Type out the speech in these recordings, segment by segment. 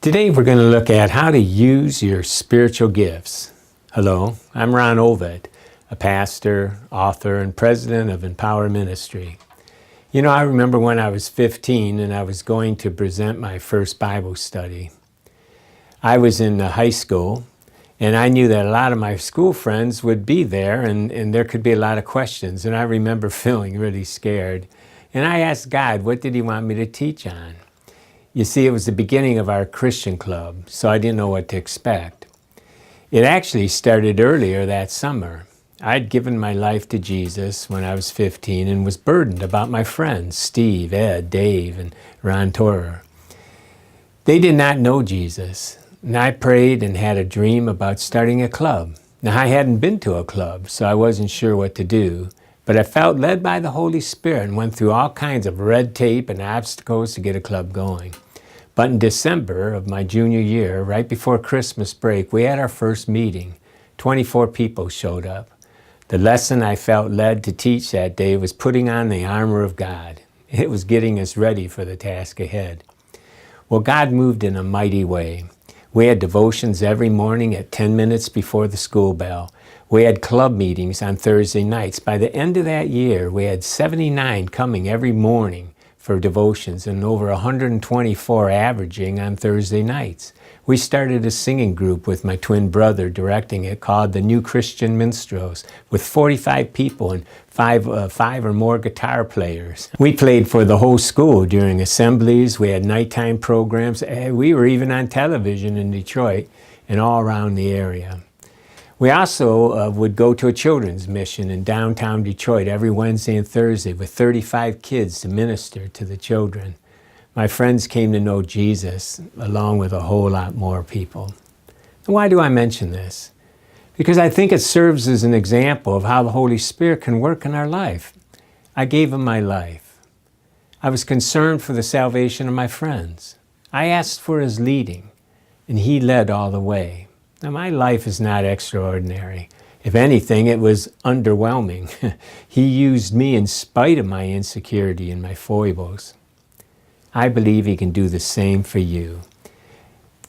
Today we're going to look at how to use your spiritual gifts. Hello, I'm Ron Ovitt, a pastor, author, and president of Empower Ministry. You know, I remember when I was 15 and I was going to present my first Bible study. I was in high school and I knew that a lot of my school friends would be there and there could be a lot of questions, and I remember feeling really scared. And I asked God, what did He want me to teach on? You see, it was the beginning of our Christian club, so I didn't know what to expect. It actually started earlier that summer. I'd given my life to Jesus when I was 15 and was burdened about my friends, Steve, Ed, Dave, and Ron Torer. They did not know Jesus, and I prayed and had a dream about starting a club. Now, I hadn't been to a club, so I wasn't sure what to do, but I felt led by the Holy Spirit and went through all kinds of red tape and obstacles to get a club going. But in December of my junior year, right before Christmas break, we had our first meeting. 24 people showed up. The lesson I felt led to teach that day was putting on the armor of God. It was getting us ready for the task ahead. Well, God moved in a mighty way. We had devotions every morning at 10 minutes before the school bell. We had club meetings on Thursday nights. By the end of that year, we had 79 coming every morning for devotions and over 124 averaging on Thursday nights. We started a singing group with my twin brother directing it called the New Christian Minstrels with 45 people and five or more guitar players. We played for the whole school during assemblies. We had nighttime programs. We were even on television in Detroit and all around the area. We also would go to a children's mission in downtown Detroit every Wednesday and Thursday with 35 kids to minister to the children. My friends came to know Jesus along with a whole lot more people. And why do I mention this? Because I think it serves as an example of how the Holy Spirit can work in our life. I gave Him my life. I was concerned for the salvation of my friends. I asked for His leading, and He led all the way. Now, my life is not extraordinary. If anything, it was underwhelming. He used me in spite of my insecurity and my foibles. I believe He can do the same for you.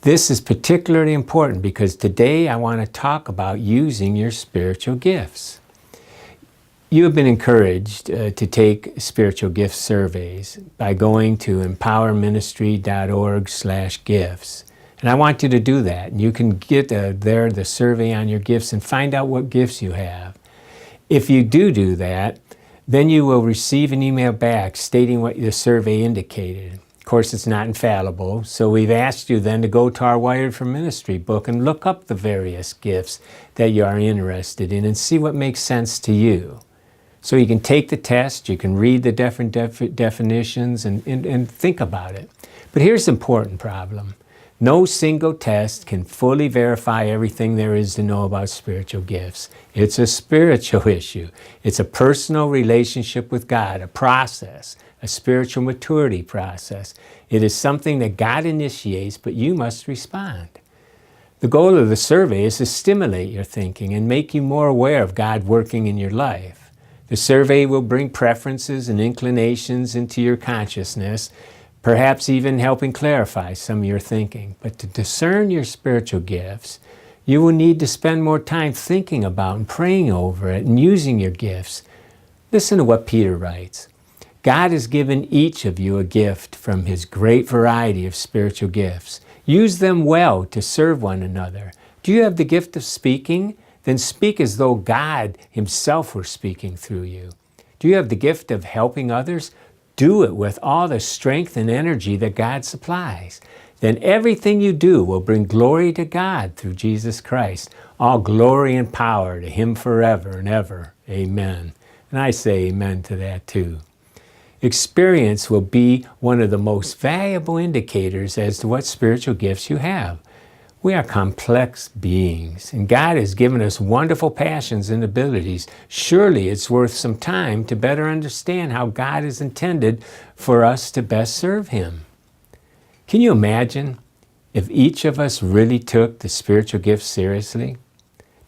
This is particularly important because today I want to talk about using your spiritual gifts. You have been encouraged to take spiritual gift surveys by going to empowerministry.org/gifts. And I want you to do that. You can get there the survey on your gifts and find out what gifts you have. If you do that, then you will receive an email back stating what the survey indicated. Of course, it's not infallible, so we've asked you then to go to our Wired for Ministry book and look up the various gifts that you are interested in and see what makes sense to you. So you can take the test, you can read the different definitions and think about it. But here's the important problem. No single test can fully verify everything there is to know about spiritual gifts. It's a spiritual issue. It's a personal relationship with God, a process, a spiritual maturity process. It is something that God initiates, but you must respond. The goal of the survey is to stimulate your thinking and make you more aware of God working in your life. The survey will bring preferences and inclinations into your consciousness, perhaps even helping clarify some of your thinking. But to discern your spiritual gifts, you will need to spend more time thinking about and praying over it and using your gifts. Listen to what Peter writes. God has given each of you a gift from His great variety of spiritual gifts. Use them well to serve one another. Do you have the gift of speaking? Then speak as though God Himself were speaking through you. Do you have the gift of helping others? Do it with all the strength and energy that God supplies. Then everything you do will bring glory to God through Jesus Christ. All glory and power to Him forever and ever. Amen. And I say amen to that too. Experience will be one of the most valuable indicators as to what spiritual gifts you have. We are complex beings, and God has given us wonderful passions and abilities. Surely it's worth some time to better understand how God has intended for us to best serve Him. Can you imagine if each of us really took the spiritual gifts seriously?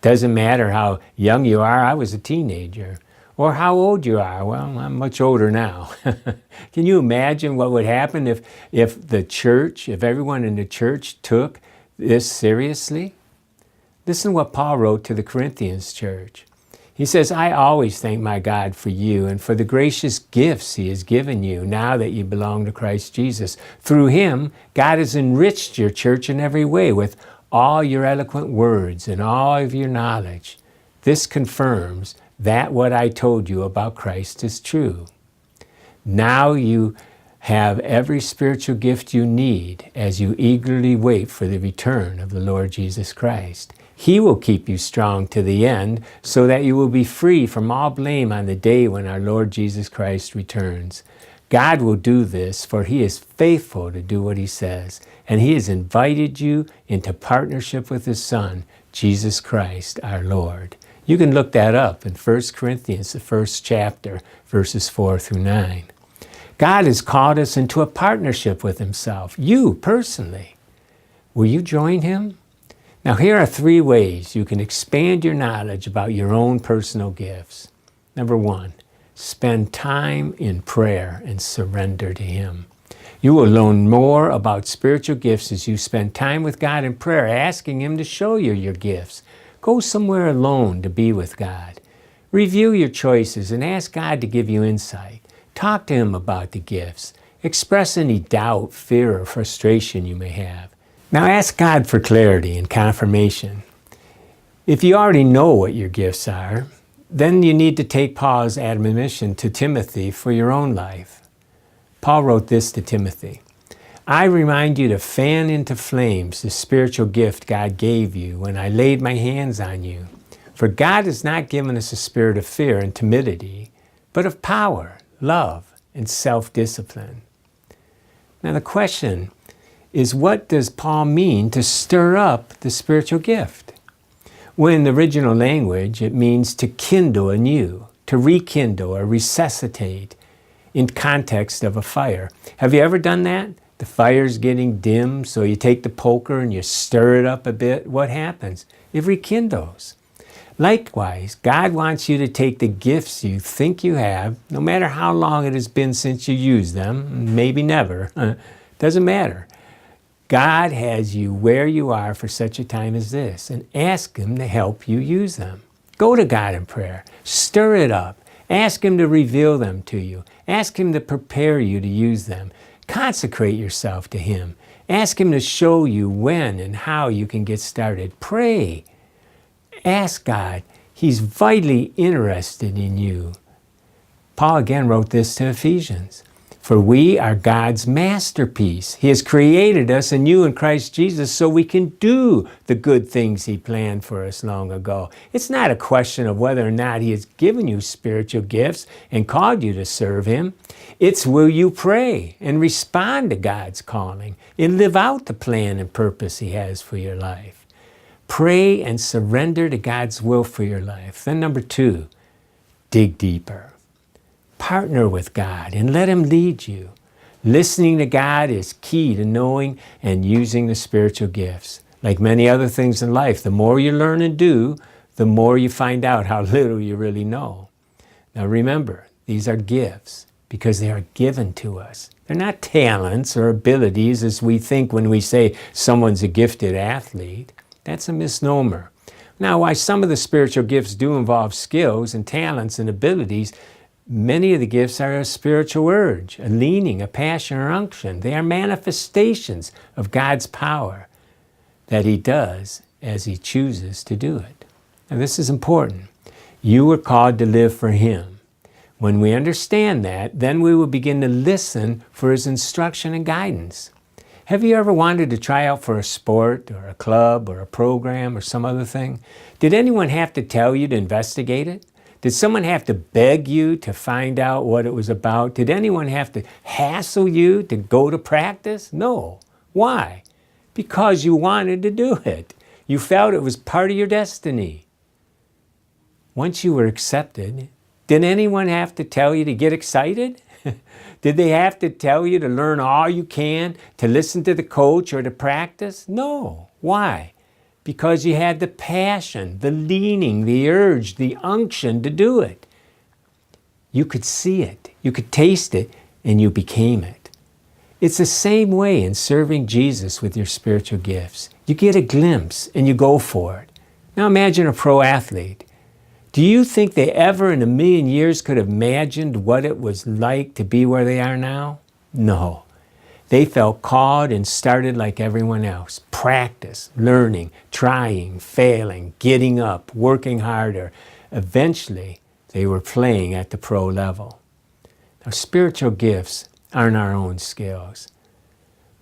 Doesn't matter how young you are. I was a teenager. or how old you are. Well, I'm much older now. Can you imagine what would happen if the church, if everyone in the church took this seriously? Listen to what Paul wrote to the Corinthians church. He says, I always thank my God for you and for the gracious gifts he has given you now that you belong to Christ Jesus. Through him, God has enriched your church in every way with all your eloquent words and all of your knowledge. This confirms that what I told you about Christ is true. Now you have every spiritual gift you need as you eagerly wait for the return of the Lord Jesus Christ. He will keep you strong to the end so that you will be free from all blame on the day when our Lord Jesus Christ returns. God will do this, for he is faithful to do what he says, and he has invited you into partnership with his Son, Jesus Christ, our Lord. You can look that up in 1 Corinthians, the first chapter, verses 4 through 9. God has called us into a partnership with himself, you personally. Will you join him? Now, here are 3 ways you can expand your knowledge about your own personal gifts. Number 1, spend time in prayer and surrender to him. You will learn more about spiritual gifts as you spend time with God in prayer, asking him to show you your gifts. Go somewhere alone to be with God. Review your choices and ask God to give you insight. Talk to him about the gifts. Express any doubt, fear, or frustration you may have. Now ask God for clarity and confirmation. If you already know what your gifts are, then you need to take Paul's admonition to Timothy for your own life. Paul wrote this to Timothy. I remind you to fan into flames the spiritual gift God gave you when I laid my hands on you. For God has not given us a spirit of fear and timidity, but of power, love, and self-discipline. Now the question is, what does Paul mean to stir up the spiritual gift? Well, in the original language, it means to kindle anew, to rekindle or resuscitate in context of a fire. Have you ever done that? The fire's getting dim, so you take the poker and you stir it up a bit. What happens? It rekindles. Likewise, God wants you to take the gifts you think you have, no matter how long it has been since you used them, maybe never, doesn't matter. God has you where you are for such a time as this, and ask him to help you use them. Go to God in prayer. Stir it up. Ask him to reveal them to you. Ask him to prepare you to use them. Consecrate yourself to him. Ask him to show you when and how you can get started. Pray. Ask God. He's vitally interested in you. Paul again wrote this to Ephesians. For we are God's masterpiece. He has created us anew in Christ Jesus so we can do the good things he planned for us long ago. It's not a question of whether or not he has given you spiritual gifts and called you to serve him. It's will you pray and respond to God's calling and live out the plan and purpose he has for your life. Pray and surrender to God's will for your life. Then number 2, dig deeper. Partner with God and let him lead you. Listening to God is key to knowing and using the spiritual gifts. Like many other things in life, the more you learn and do, the more you find out how little you really know. Now remember, these are gifts because they are given to us. They're not talents or abilities as we think when we say someone's a gifted athlete. That's a misnomer. Now, while some of the spiritual gifts do involve skills and talents and abilities, many of the gifts are a spiritual urge, a leaning, a passion, or unction. They are manifestations of God's power that he does as he chooses to do it. And this is important. You were called to live for him. When we understand that, then we will begin to listen for his instruction and guidance. Have you ever wanted to try out for a sport or a club or a program or some other thing? Did anyone have to tell you to investigate it? Did someone have to beg you to find out what it was about? Did anyone have to hassle you to go to practice? No. Why? Because you wanted to do it. You felt it was part of your destiny. Once you were accepted, did anyone have to tell you to get excited? Did they have to tell you to learn all you can, to listen to the coach or to practice? No. Why? Because you had the passion, the leaning, the urge, the unction to do it. You could see it, you could taste it, and you became it. It's the same way in serving Jesus with your spiritual gifts. You get a glimpse and you go for it. Now imagine a pro athlete. Do you think they ever in a million years could have imagined what it was like to be where they are now? No. They felt called and started like everyone else. Practice, learning, trying, failing, getting up, working harder. Eventually, they were playing at the pro level. Now, spiritual gifts aren't our own skills,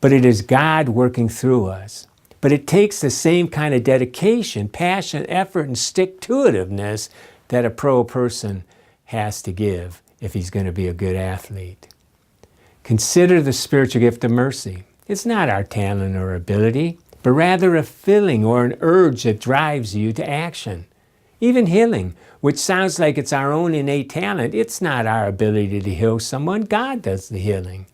but it is God working through us. But it takes the same kind of dedication, passion, effort, and stick-to-itiveness that a pro person has to give if he's going to be a good athlete. Consider the spiritual gift of mercy. It's not our talent or ability, but rather a feeling or an urge that drives you to action. Even healing, which sounds like it's our own innate talent, it's not our ability to heal someone. God does the healing.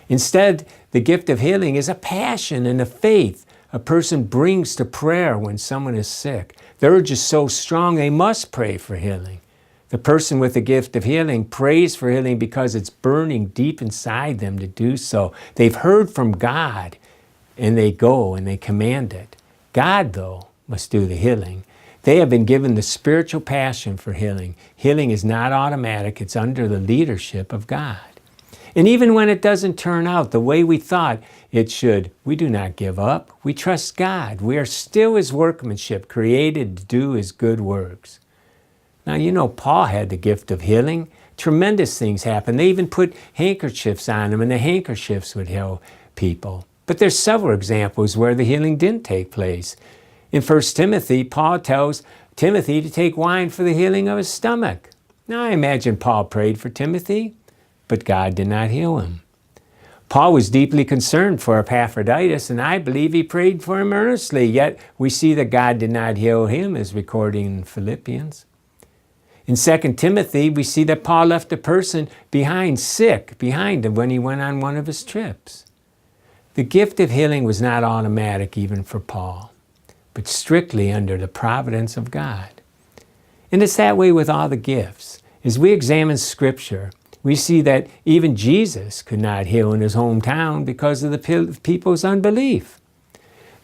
Instead, the gift of healing is a passion and a faith a person brings to prayer when someone is sick. The urge is so strong they must pray for healing. The person with the gift of healing prays for healing because it's burning deep inside them to do so. They've heard from God and they go and they command it. God, though, must do the healing. They have been given the spiritual passion for healing. Healing is not automatic. It's under the leadership of God. And even when it doesn't turn out the way we thought it should, we do not give up. We trust God. We are still His workmanship, created to do His good works. Now, you know, Paul had the gift of healing. Tremendous things happened. They even put handkerchiefs on him, and the handkerchiefs would heal people. But there's several examples where the healing didn't take place. In 1 Timothy, Paul tells Timothy to take wine for the healing of his stomach. Now, I imagine Paul prayed for Timothy, but God did not heal him. Paul was deeply concerned for Epaphroditus, and I believe he prayed for him earnestly, yet we see that God did not heal him, as recorded in Philippians. In 2 Timothy, we see that Paul left a person sick behind him when he went on one of his trips. The gift of healing was not automatic even for Paul, but strictly under the providence of God. And it's that way with all the gifts. As we examine Scripture, we see that even Jesus could not heal in his hometown because of the people's unbelief.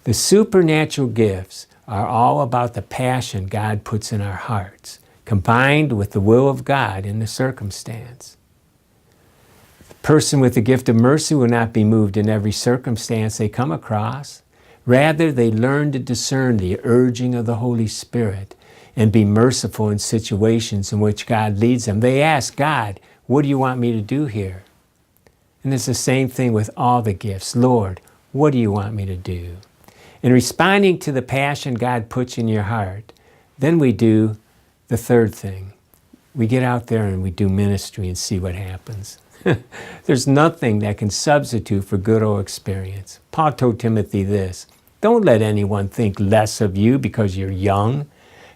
The supernatural gifts are all about the passion God puts in our hearts, combined with the will of God in the circumstance. The person with the gift of mercy will not be moved in every circumstance they come across. Rather, they learn to discern the urging of the Holy Spirit and be merciful in situations in which God leads them. They ask God, what do you want me to do here? And it's the same thing with all the gifts. Lord, what do you want me to do? In responding to the passion God puts in your heart, then we do the third thing. We get out there and we do ministry and see what happens. There's nothing that can substitute for good old experience. Paul told Timothy this, don't let anyone think less of you because you're young.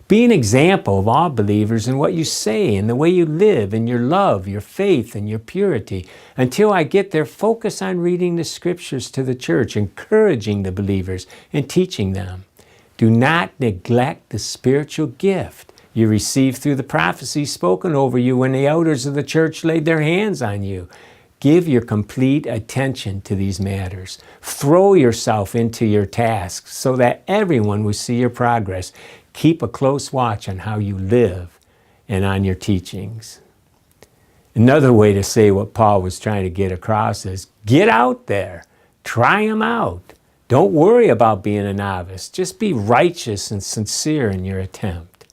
Be an example of all believers in what you say and the way you live and your love, your faith, and your purity. Until I get there, focus on reading the Scriptures to the church, encouraging the believers and teaching them. Do not neglect the spiritual gift you received through the prophecy spoken over you when the elders of the church laid their hands on you. Give your complete attention to these matters. Throw yourself into your tasks so that everyone will see your progress. Keep a close watch on how you live and on your teachings. Another way to say what Paul was trying to get across is, get out there, try them out. Don't worry about being a novice. Just be righteous and sincere in your attempt.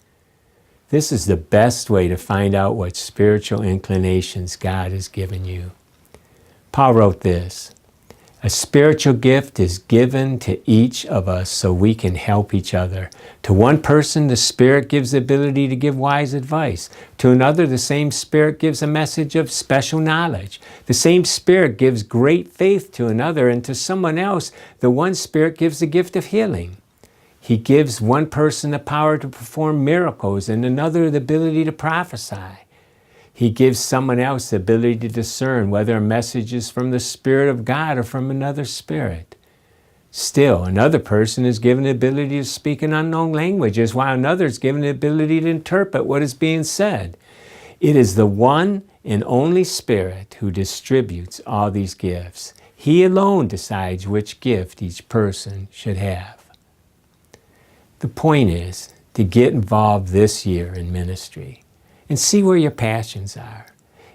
This is the best way to find out what spiritual inclinations God has given you. Paul wrote this, a spiritual gift is given to each of us so we can help each other. To one person, the Spirit gives the ability to give wise advice. To another, the same Spirit gives a message of special knowledge. The same Spirit gives great faith to another, and to someone else, the one Spirit gives the gift of healing. He gives one person the power to perform miracles and another the ability to prophesy. He gives someone else the ability to discern whether a message is from the Spirit of God or from another spirit. Still, another person is given the ability to speak in unknown languages, while another is given the ability to interpret what is being said. It is the one and only Spirit who distributes all these gifts. He alone decides which gift each person should have. The point is to get involved this year in ministry and see where your passions are.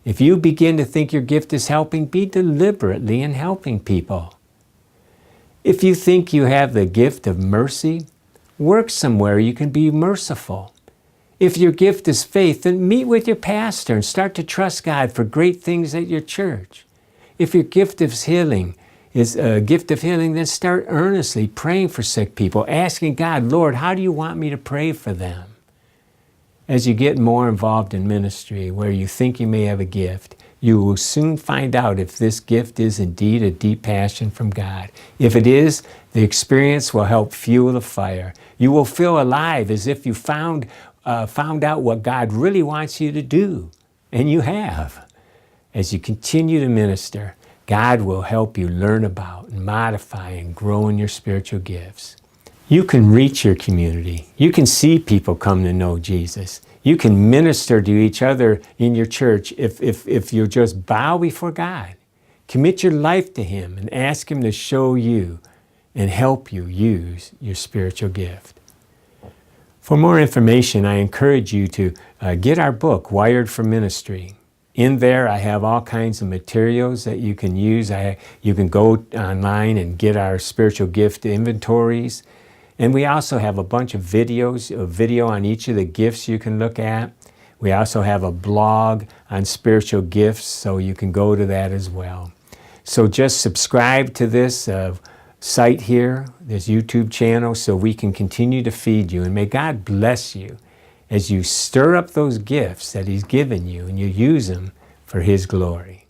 If you begin to think your gift is helping, be deliberately in helping people. If you think you have the gift of mercy, work somewhere you can be merciful. If your gift is faith, then meet with your pastor and start to trust God for great things at your church. If your gift is healing, then start earnestly praying for sick people, asking God, Lord, how do you want me to pray for them? As you get more involved in ministry where you think you may have a gift, you will soon find out if this gift is indeed a deep passion from God. If it is, the experience will help fuel the fire. You will feel alive as if you found out what God really wants you to do, and you have. As you continue to minister, God will help you learn about and modify and grow in your spiritual gifts. You can reach your community. You can see people come to know Jesus. You can minister to each other in your church if you just bow before God. Commit your life to Him and ask Him to show you and help you use your spiritual gift. For more information, I encourage you to get our book, Wired for Ministry. In there, I have all kinds of materials that you can use. You can go online and get our spiritual gift inventories. And we also have a bunch of videos, a video on each of the gifts you can look at. We also have a blog on spiritual gifts, so you can go to that as well. So just subscribe to this site here, this YouTube channel, so we can continue to feed you. And may God bless you as you stir up those gifts that He's given you and you use them for His glory.